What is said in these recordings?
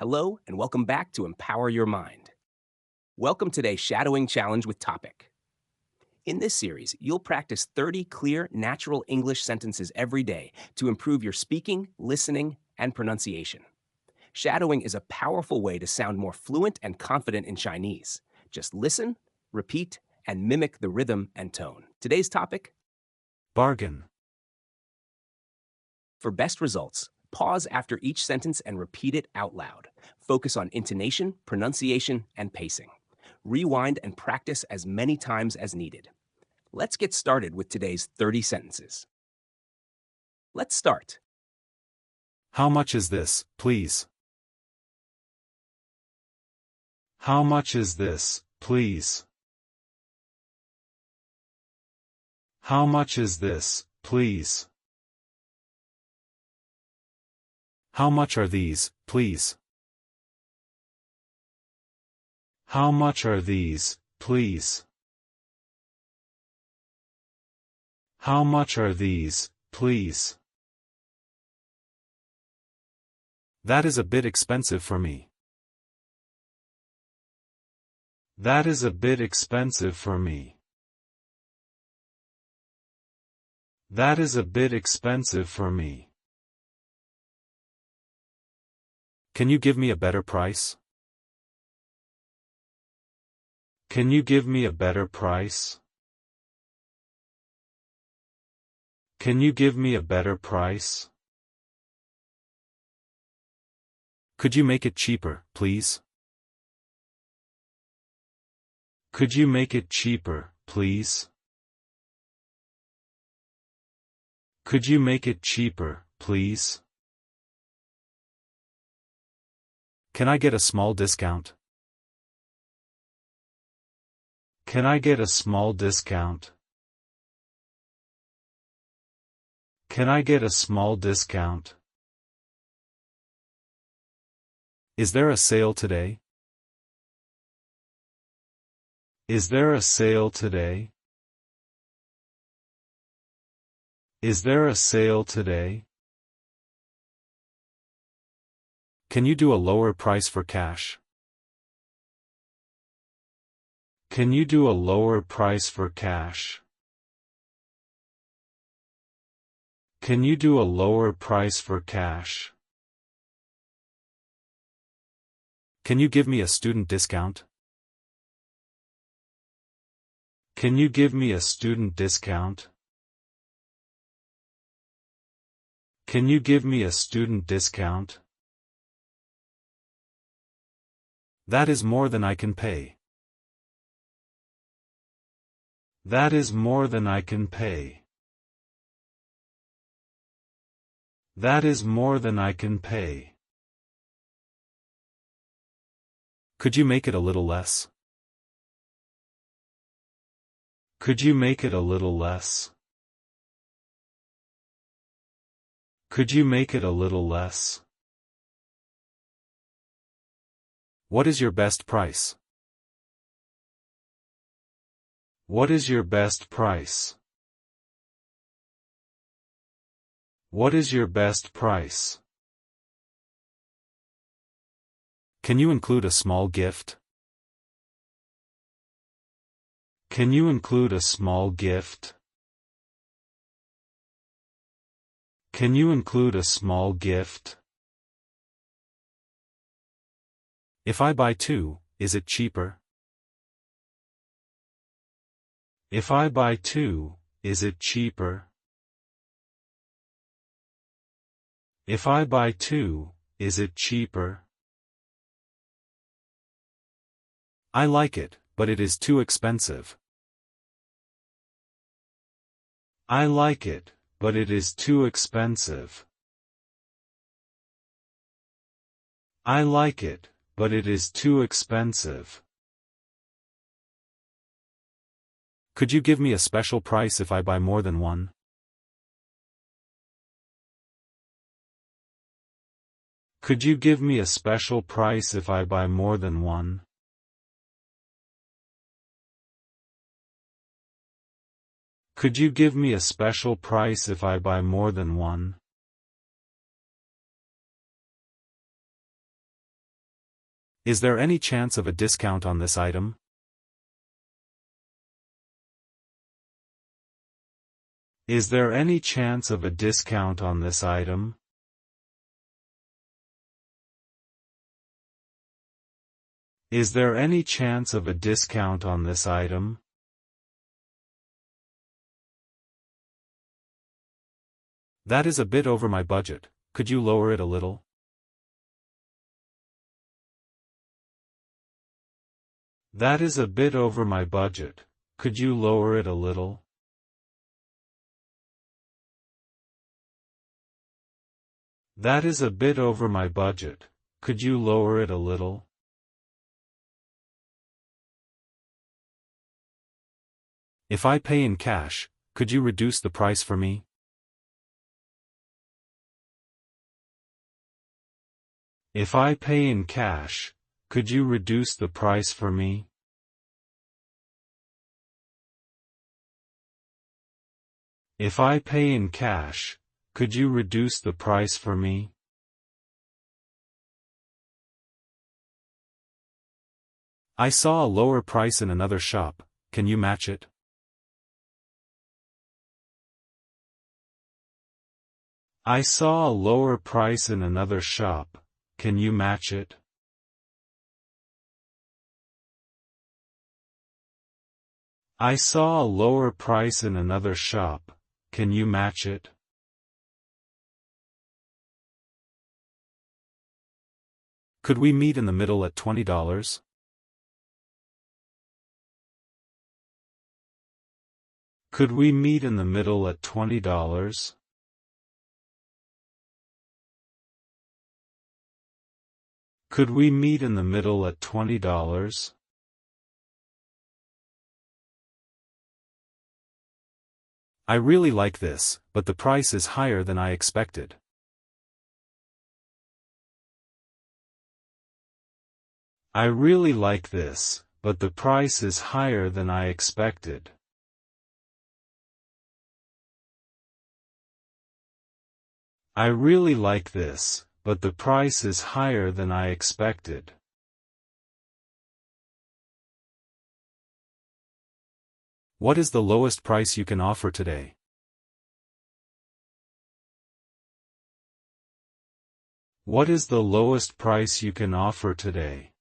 Hello, and welcome back to Empower Your Mind. Welcome to today's Shadowing Challenge with Topic. In this series, you'll practice 30 clear, natural English sentences every day to improve your speaking, listening, and pronunciation. Shadowing is a powerful way to sound more fluent and confident in Chinese. Just listen, repeat, and mimic the rhythm and tone. Today's topic: bargain, for best results, pause after each sentence and repeat it out loud. Focus on intonation, pronunciation, and pacing. Rewind and practice as many times as needed. Let's get started with today's 30 sentences. Let's start. how much is this, please? How much is this, please? How much is this, please? How much are these, please? How much are these, please? How much are these, please? That is a bit expensive for me. That is a bit expensive for me. That is a bit expensive for me. Can you give me a better price? Can you give me a better price? Can you give me a better price? Could you make it cheaper, please? Could you make it cheaper, please? Could you make it cheaper, please? Can I get a small discount? Can I get a small discount? Can I get a small discount? Is there a sale today? Is there a sale today? Is there a sale today? Can you do a lower price for cash? Can you do a lower price for cash? Can you do a lower price for cash? Can you give me a student discount? Can you give me a student discount? Can you give me a student discount? That is more than I can pay. That is more than I can pay. That is more than I can pay. Could you make it a little less? Could you make it a little less? Could you make it a little less? What is your best price? What is your best price? What is your best price? Can you include a small gift? Can you include a small gift? Can you include a small gift? If I buy two, is it cheaper? If I buy two, is it cheaper? If I buy two, is it cheaper? I like it, but it is too expensive. I like it, but it is too expensive. I like it, but it is too expensive. Could you give me a special price if I buy more than one? Could you give me a special price if I buy more than one? Could you give me a special price if I buy more than one? Is there any chance of a discount on this item? Is there any chance of a discount on this item? Is there any chance of a discount on this item? That is a bit over my budget. Could you lower it a little? That is a bit over my budget. Could you lower it a little? That is a bit over my budget. Could you lower it a little? If I pay in cash, could you reduce the price for me? If I pay in cash, could you reduce the price for me? If I pay in cash, could you reduce the price for me? I saw a lower price in another shop. Can you match it? I saw a lower price in another shop. Can you match it? I saw a lower price in another shop. Can you match it? Could we meet in the middle at $20? Could we meet in the middle at $20? Could we meet in the middle at $20? I really like this, but the price is higher than I expected. I really like this, but the price is higher than I expected. I really like this, but the price is higher than I expected. What is the lowest price you can offer today? What is the lowest price you can offer today?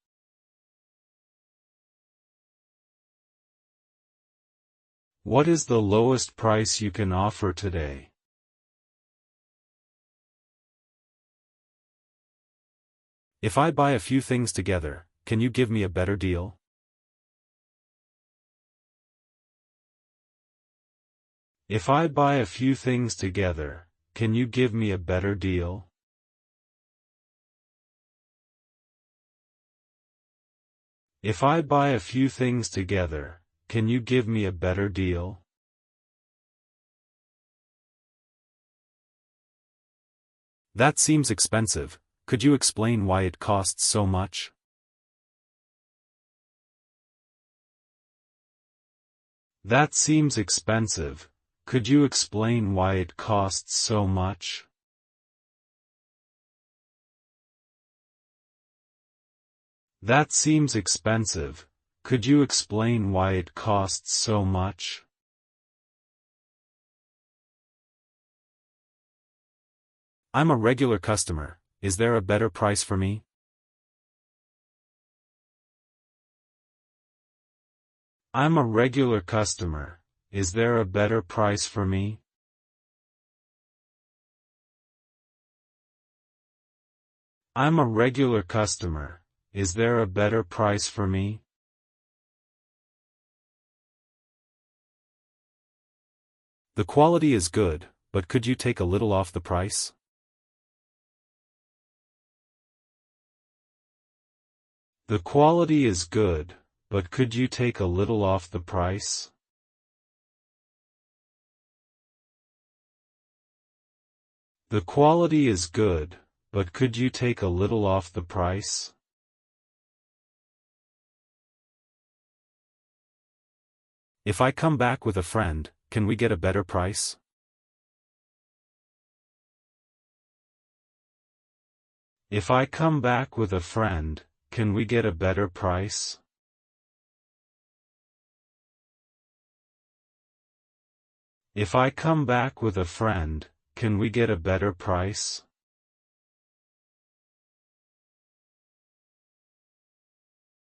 What is the lowest price you can offer today? If I buy a few things together, can you give me a better deal? If I buy a few things together, can you give me a better deal? If I buy a few things together, can you give me a better deal? That seems expensive. Could you explain why it costs so much? That seems expensive. Could you explain why it costs so much? That seems expensive. Could you explain why it costs so much? I'm a regular customer. Is there a better price for me? I'm a regular customer. Is there a better price for me? I'm a regular customer. Is there a better price for me? The quality is good, but could you take a little off the price? The quality is good, but could you take a little off the price? The quality is good, but could you take a little off the price? If I come back with a friend, can we get a better price? If I come back with a friend, can we get a better price? If I come back with a friend, can we get a better price?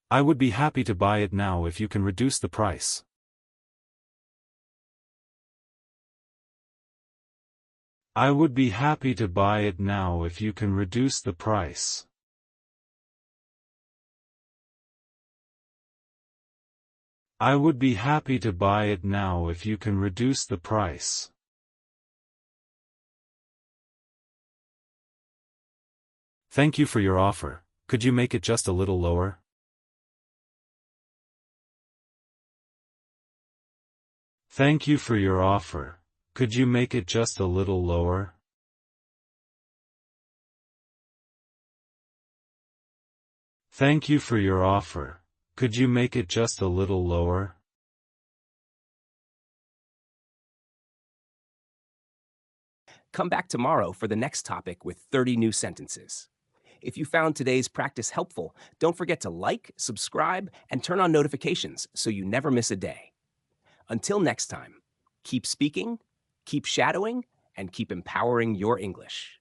I would be happy to buy it now if you can reduce the price. I would be happy to buy it now if you can reduce the price. I would be happy to buy it now if you can reduce the price. Thank you for your offer. Could you make it just a little lower? Thank you for your offer. Could you make it just a little lower? Thank you for your offer. Could you make it just a little lower? Come back tomorrow for the next topic with 30 new sentences. If you found today's practice helpful, don't forget to like, subscribe, and turn on notifications so you never miss a day. Until next time, keep speaking, keep shadowing, and keep empowering your English.